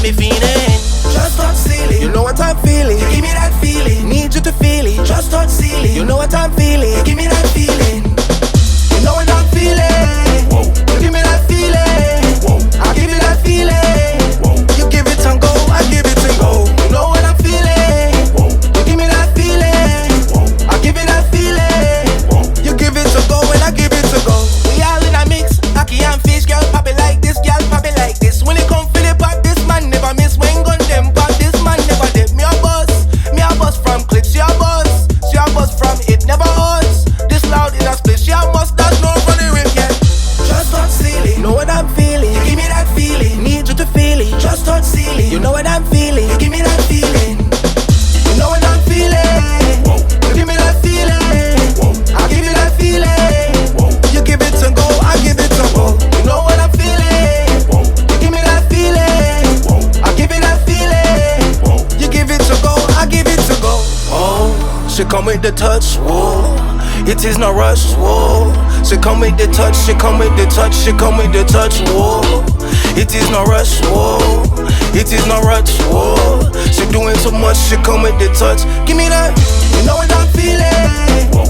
me feening. Just touch ceiling, you know what I'm feeling. You give me that feeling, need you to feel it. Just touch ceiling, you know what I'm feeling. You give me that feeling, you know what I'm feeling. Whoa. You give me that feeling. Whoa. I give you that feeling. Whoa. You give it and go, I give it and go. You know what I'm feeling. Whoa. You give me that feeling. Whoa. I give you that feeling. Whoa. You give it to go and I give it to go. We all in a mix, ackee and fish, girl pop it like this, girl pop it like this. When it come feel it pop, this man never miss. When gun them pop, this man never did. Me a buzz from clips, she a buzz from it, never odds. This loud in a split, she a must, that's no funny rip yet. Just touch ceiling, know what I'm feeling. You give me that feeling, need you to feel it. Just touch ceiling, you know what I'm feeling. You give me that feeling, you know what I'm feeling. Whoa. You give me that feeling. Whoa. I give you that feeling. Whoa. You give it to go, I give it to go. You know what I'm feeling. Whoa. You give me that feeling. Whoa. I give you that feeling. Whoa. You give it to go, I give it to go. Oh, she come with the touch, whoa. It is no rush, whoa. She come with the touch, she come with the touch, she come with the touch, whoa. It is no rush, whoa. It is no rush, whoa. She doing so much, she come with the touch. Give me that, you know what I'm feeling.